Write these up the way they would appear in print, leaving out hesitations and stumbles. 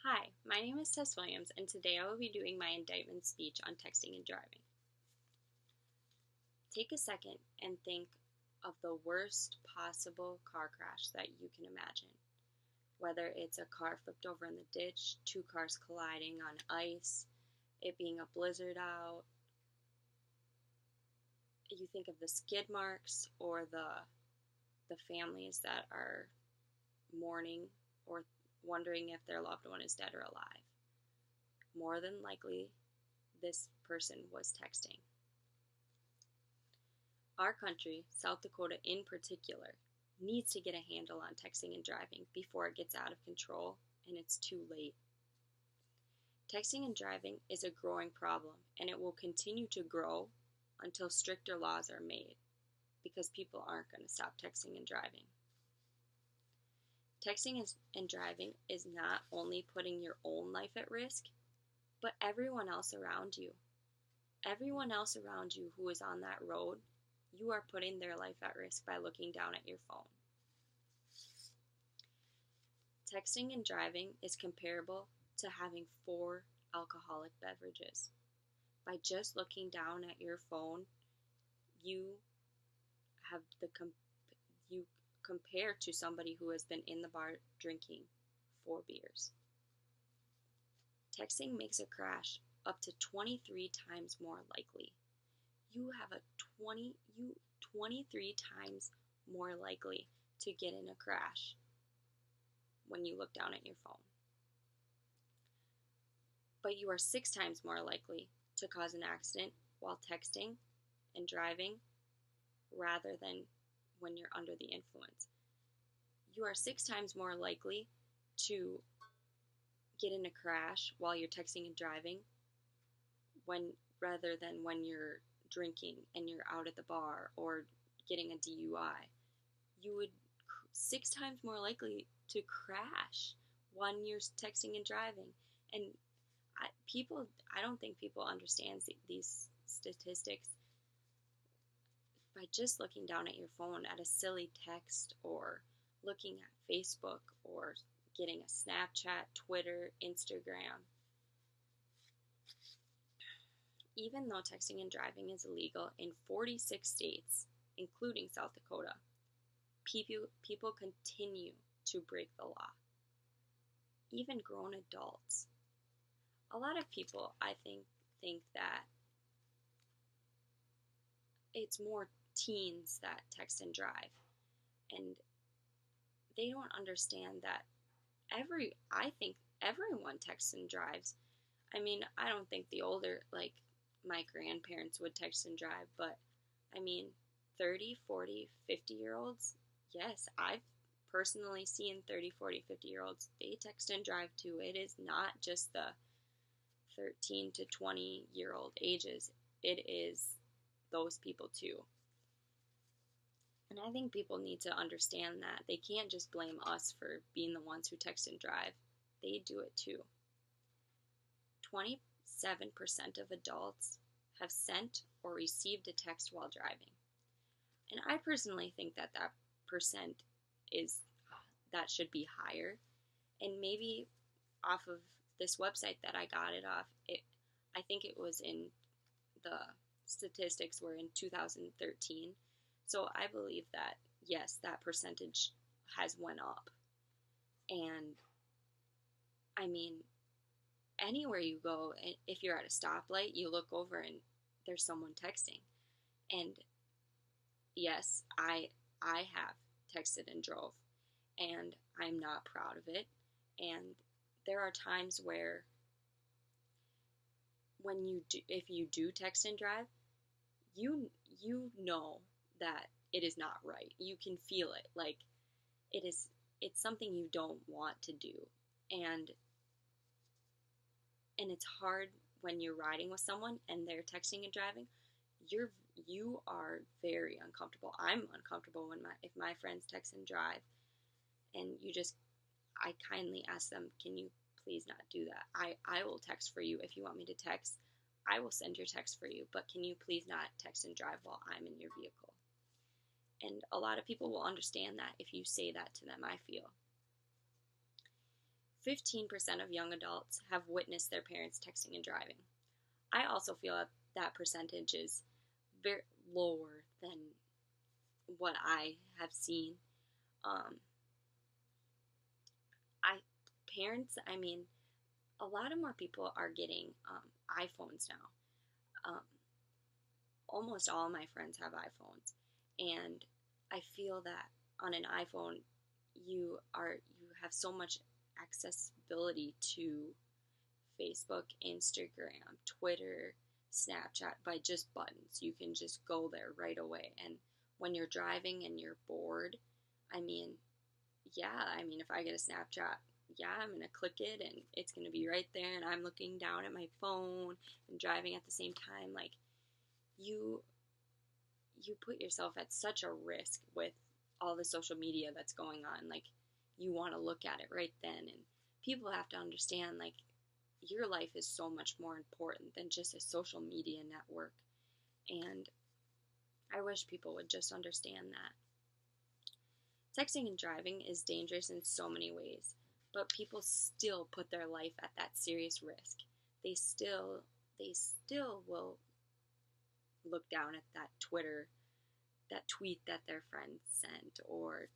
Hi, my name is Tess Williams, and today I will be doing my indictment speech on texting and driving. Take a second and think of the worst possible car crash that you can imagine. Whether it's a car flipped over in the ditch, two cars colliding on ice, it being a blizzard out. You think of the skid marks or the families that are mourning or wondering if their loved one is dead or alive. More than likely, this person was texting. Our country, South Dakota in particular, needs to get a handle on texting and driving before it gets out of control and it's too late. Texting and driving is a growing problem, and it will continue to grow until stricter laws are made because people aren't going to stop texting and driving. Texting and driving is not only putting your own life at risk, but everyone else around you. Everyone else around you who is on that road, you are putting their life at risk by looking down at your phone. Texting and driving is comparable to having 4 alcoholic beverages. By just looking down at your phone, you have you compare to somebody who has been in the bar drinking 4 beers. Texting makes a crash up to 23 times more likely. You have a 23 times more likely to get in a crash when you look down at your phone. But you are 6 times more likely to cause an accident while texting and driving rather than when you're under the influence. You are 6 times more likely to get in a crash while you're texting and driving rather than when you're drinking and you're out at the bar or getting a DUI. You would 6 times more likely to crash when you're texting and driving. And I don't think people understand these statistics. By just looking down at your phone at a silly text or looking at Facebook or getting a Snapchat, Twitter, Instagram. Even though texting and driving is illegal in 46 states, including South Dakota, people continue to break the law. Even grown adults. A lot of people, I think that it's more teens that text and drive. And they don't understand that I think everyone texts and drives. I mean, I don't think the older, like my grandparents would text and drive, but I mean, 30, 40, 50-year-olds, yes, I've personally seen 30, 40, 50-year-olds, they text and drive too. It is not just the 13 to 20-year-old ages. It is those people too. And I think people need to understand that. They can't just blame us for being the ones who text and drive. They do it too. 27% of adults have sent or received a text while driving. And I personally think that percent that should be higher. And maybe off of this website that I got it off, I think it was in the statistics were in 2013. So I believe that, yes, that percentage has went up. And, I mean, anywhere you go, if you're at a stoplight, you look over and there's someone texting. And, yes, I have texted and drove, and I'm not proud of it. And there are times where if you do text and drive, you know that it is not right. You can feel it. Like it's something you don't want to do. And it's hard when you're riding with someone and they're texting and driving. You are very uncomfortable. I'm uncomfortable if my friends text and drive, and I kindly ask them, can you please not do that? I will text for you if you want me to text. I will send your text for you, but can you please not text and drive while I'm in your vehicle? And a lot of people will understand that if you say that to them, I feel. 15% of young adults have witnessed their parents texting and driving. I also feel that that percentage is very lower than what I have seen. I parents, I mean, a lot of more people are getting iPhones now. Almost all my friends have iPhones, and I feel that on an iPhone, you have so much accessibility to Facebook, Instagram, Twitter, Snapchat by just buttons. You can just go there right away. And when you're driving and you're bored, I mean, if I get a Snapchat, I'm going to click it and it's going to be right there, and I'm looking down at my phone and driving at the same time. Like, you put yourself at such a risk with all the social media that's going on. Like, you want to look at it right then, and people have to understand, like, your life is so much more important than just a social media network. And I wish people would just understand that. Texting and driving is dangerous in so many ways, but people still put their life at that serious risk. They still will look down at that tweet that their friend sent, or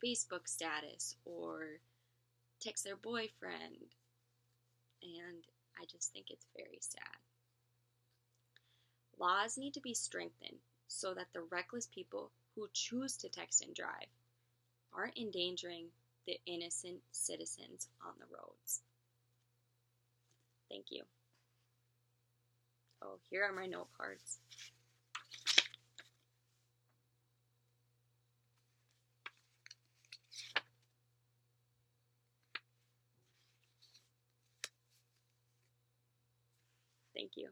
Facebook status, or text their boyfriend, and I just think it's very sad. Laws need to be strengthened so that the reckless people who choose to text and drive aren't endangering the innocent citizens on the roads. Thank you. Oh, here are my note cards. Thank you.